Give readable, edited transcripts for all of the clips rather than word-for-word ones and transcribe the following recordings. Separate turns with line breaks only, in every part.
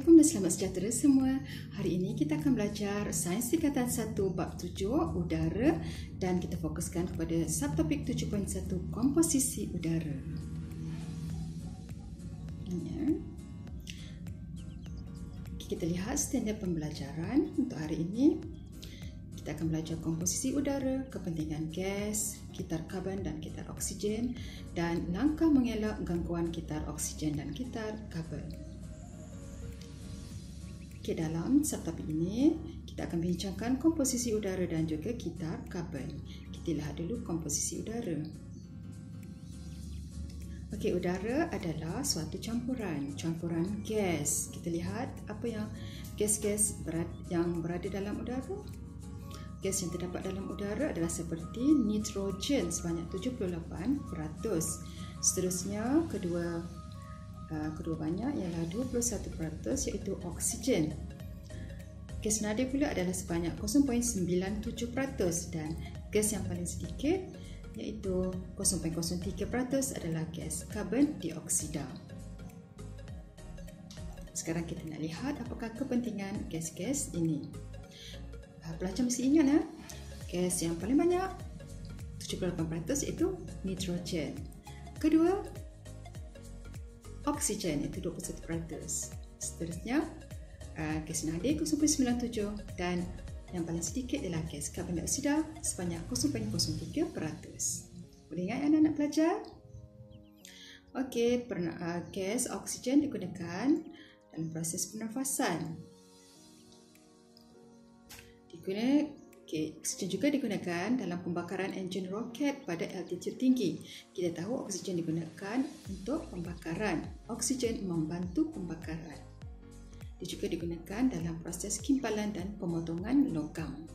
Assalamualaikum dan selamat sejahtera semua. Hari ini kita akan belajar Sains Tingkatan 1 Bab 7 Udara dan kita fokuskan kepada subtopik 7.1 Komposisi Udara. Kita lihat standard pembelajaran untuk hari ini. Kita akan belajar komposisi udara, kepentingan gas, kitar karbon dan kitar oksigen dan langkah mengelak gangguan kitar oksigen dan kitar karbon. Dalam subtopik ini, kita akan bincangkan komposisi udara dan juga kitar karbon. Kita lihat dulu komposisi udara. Udara adalah suatu campuran gas. Kita lihat apa yang gas-gas yang berada dalam udara. Gas yang terdapat dalam udara adalah seperti nitrogen sebanyak 78%. Seterusnya, kedua banyak ialah 21% iaitu oksigen. Gas nadir pula adalah sebanyak 0.97% dan gas yang paling sedikit iaitu 0.03% adalah gas karbon dioksida. Sekarang kita nak lihat apakah kepentingan gas-gas ini. Pelajar mesti ingat gas yang paling banyak 78% iaitu nitrogen. Kedua, oksigen itu 21%. Seterusnya, gas nadir 0.97% dan yang paling sedikit adalah gas karbon dioksida sebanyak 0.03%. Boleh ingat anak-anak pelajar? Gas oksigen digunakan dalam proses pernafasan. Oksigen juga digunakan dalam pembakaran enjin roket pada altitude tinggi. Kita tahu oksigen digunakan untuk pembakaran. Oksigen membantu pembakaran. Dia juga digunakan dalam proses kimpalan dan pemotongan logam.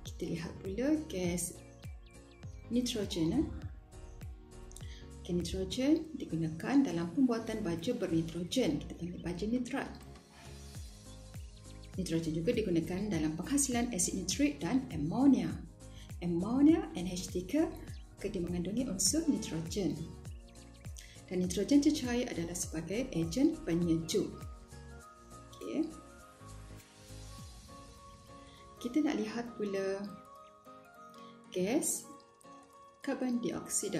Kita lihat pula gas nitrogen. Nitrogen digunakan dalam pembuatan baja bernitrogen. Kita panggil baja nitrat. Nitrogen juga digunakan dalam penghasilan asid nitrik dan amonia. Amonia NH3 dia mengandungi unsur nitrogen. Dan nitrogen tercair adalah sebagai ejen penyejuk. Kita nak lihat pula gas karbon dioksida.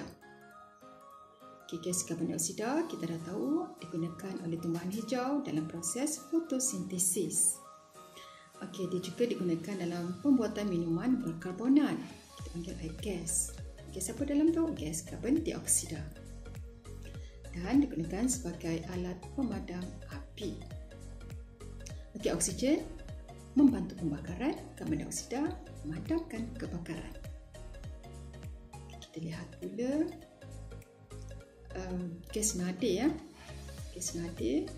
Gas karbon dioksida kita dah tahu digunakan oleh tumbuhan hijau dalam proses fotosintesis. Dia juga digunakan dalam pembuatan minuman berkarbonat. Kita panggil air gas. Gas apa dalam tu? Gas karbon dioksida. Dan digunakan sebagai alat pemadam api. Oksigen membantu pembakaran, karbon dioksida memadamkan kebakaran. Kita lihat pula gas nadir. Gas nadir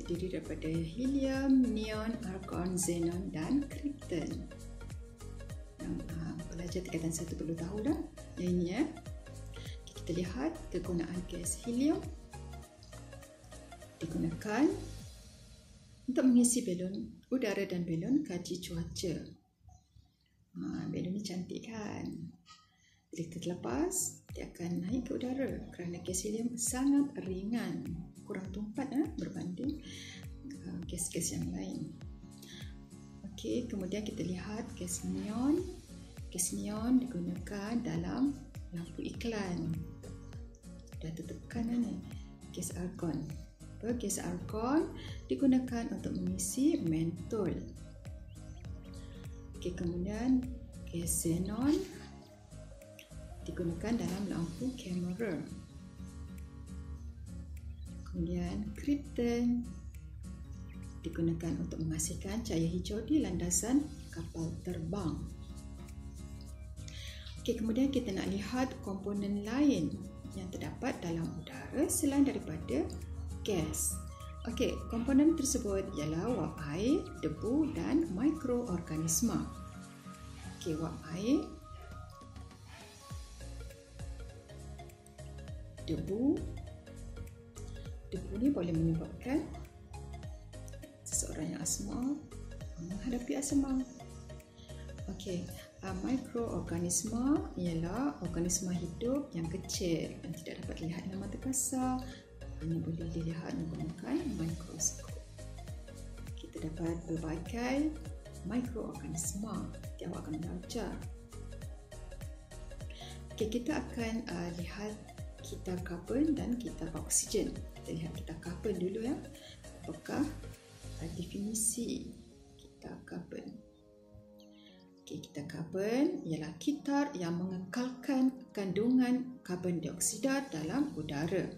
terdiri daripada helium, neon, argon, xenon dan krypton. Pelajar tingkatan 1 perlu tahu dah yang ini. Kita lihat kegunaan gas helium digunakan untuk mengisi belon udara dan belon kaji cuaca. Belon ni cantik kan? Bila kita terlepas, dia akan naik ke udara kerana gas helium sangat ringan, kurang tumpat berbanding gas-gas yang lain. Kemudian kita lihat gas neon. Gas neon digunakan dalam lampu iklan. Dah tetapkan gas argon. Gas argon digunakan untuk mengisi mentol. Kemudian gas xenon digunakan dalam lampu kamera. Kemudian krypton digunakan untuk menghasilkan cahaya hijau di landasan kapal terbang. Kemudian kita nak lihat komponen lain yang terdapat dalam udara selain daripada gas. Komponen tersebut ialah wap air, debu dan mikroorganisma. Wap air, debu ni boleh menyebabkan seseorang yang asma menghadapi asma. Mikroorganisma ialah organisma hidup yang kecil yang tidak dapat dilihat dengan mata kasar hanya boleh dilihat menggunakan mikroskop. Kita dapat berbagai mikroorganisma yang awak akan belajar. Kita akan lihat kitar karbon dan kitar oksigen. Kita lihat kitar karbon dulu ya. Apakah definisi kitar karbon? Kitar karbon ialah kitar yang mengekalkan kandungan karbon dioksida dalam udara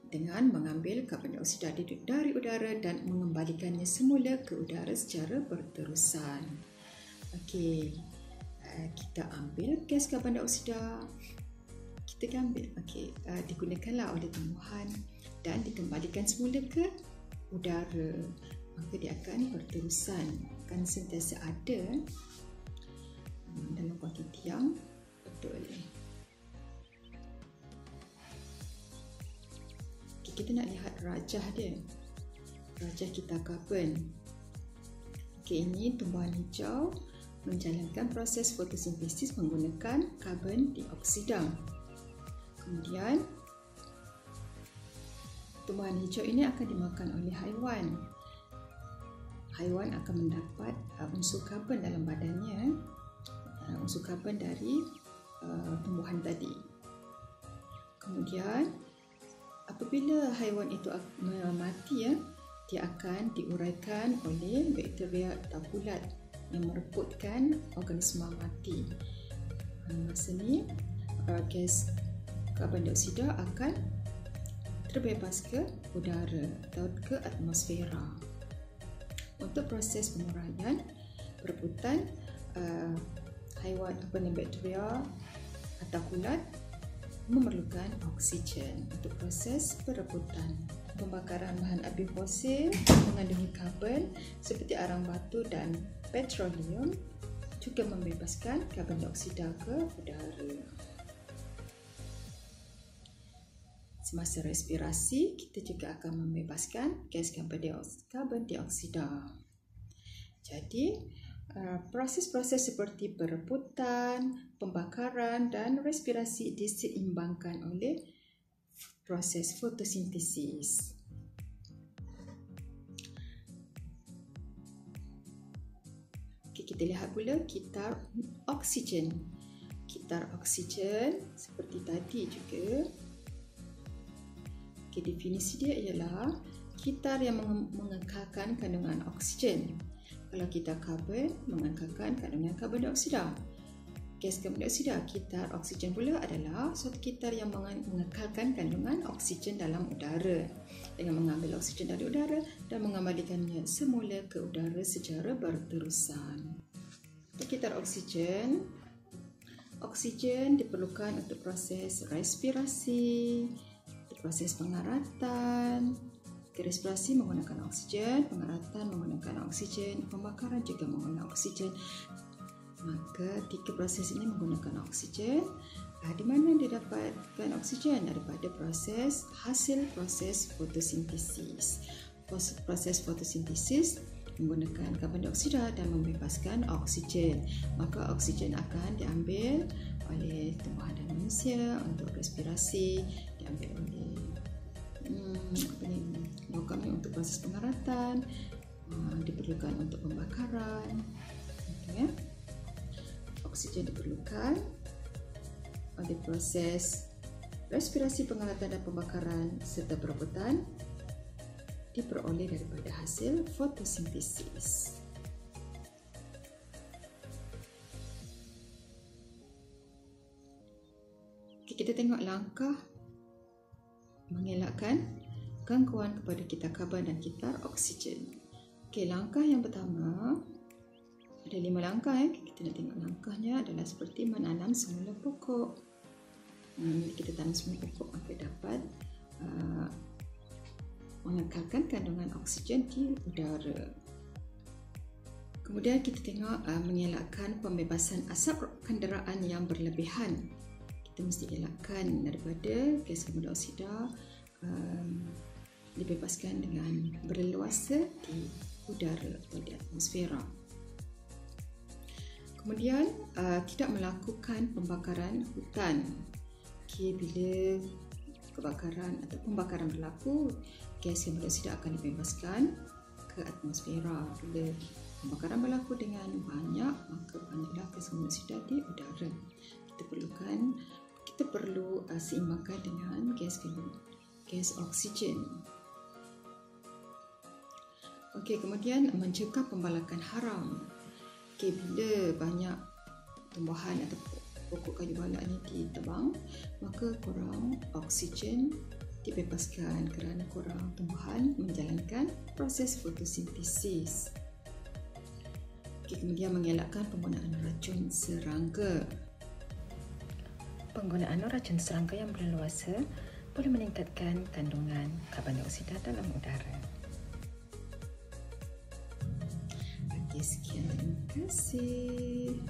dengan mengambil karbon dioksida dari udara dan mengembalikannya semula ke udara secara berterusan. Kita ambil gas karbon dioksida, kita ambil, digunakanlah oleh tumbuhan dan dikembalikan semula ke udara. Maka dia akan berterusan, akan sentiasa ada dalam kuantiti yang betul. Kita nak lihat rajah dia, rajah kitar karbon. Ini tumbuhan hijau menjalankan proses fotosintesis menggunakan karbon dioksida. Kemudian tumbuhan hijau ini akan dimakan oleh haiwan. Haiwan akan mendapat unsur karbon dalam badannya, unsur karbon dari tumbuhan tadi. Kemudian apabila haiwan itu mati, dia akan diuraikan oleh bakteria atau kulat yang mereputkan organisma mati. Masa ni gas karbon dioksida akan terbebas ke udara atau ke atmosfera. Untuk proses penguraian, perebutan haiwan atau bakteria atau kulat memerlukan oksigen. Untuk proses perebutan, pembakaran bahan api fosil mengandungi karbon seperti arang batu dan petroleum juga membebaskan karbon dioksida ke udara. Semasa respirasi, kita juga akan membebaskan gas karbon dioksida. Jadi, proses-proses seperti perebutan, pembakaran dan respirasi diseimbangkan oleh proses fotosintesis. Kita lihat pula kitar oksigen. Kitar oksigen seperti tadi juga. Definisi dia ialah kitar yang mengekalkan kandungan oksigen. Kalau kitar karbon mengekalkan kandungan karbon dioksida. Gas karbon dioksida, kitar oksigen pula adalah suatu kitar yang mengekalkan kandungan oksigen dalam udara dengan mengambil oksigen dari udara dan mengembalikannya semula ke udara secara berterusan. Untuk kitar oksigen, oksigen diperlukan untuk proses respirasi, proses pengaratan. Respirasi menggunakan oksigen, pengaratan menggunakan oksigen, pembakaran juga menggunakan oksigen. Maka tiga proses ini menggunakan oksigen. Di mana didapatkan oksigen? Daripada hasil proses fotosintesis. Proses fotosintesis menggunakan karbon dioksida dan membebaskan oksigen. Maka oksigen akan diambil oleh tumbuhan dan manusia untuk respirasi, diambil oleh logamnya untuk proses pengaratan, diperlukan untuk pembakaran. Oksigen diperlukan oleh proses respirasi, pengaratan dan pembakaran serta perebutan diperoleh daripada hasil fotosintesis. Kita tengok langkah mengelakkan gangguan kepada kitar karbon dan kitar oksigen. Langkah yang pertama, ada 5 langkah. Kita nak tengok langkahnya adalah seperti menanam semula pokok. Kita tanam semula pokok agar dapat mengekalkan kandungan oksigen di udara. Kemudian kita tengok mengelakkan pembebasan asap kenderaan yang berlebihan. Kita mesti elakkan daripada gas karbon dioksida dibebaskan dengan berleluasa di udara atau di atmosfera. Kemudian tidak melakukan pembakaran hutan. Bila kebakaran atau pembakaran berlaku, gas karbon dioksida akan dibebaskan ke atmosfera. Bila pembakaran berlaku dengan banyak, maka banyaklah gas karbon dioksida di udara. Kita perlu seimbangkan dengan gas oksigen. Okey, kemudian mencegah pembalakan haram. Okey, bila banyak tumbuhan atau pokok kayu balak ini ditebang, maka kurang oksigen dibebaskan kerana kurang tumbuhan menjalankan proses fotosintesis. Okey, kemudian mengelakkan penggunaan racun serangga. Penggunaan racun serangga yang berleluasa boleh meningkatkan kandungan karbon dioksida dalam udara. Okey, sekian, terima kasih.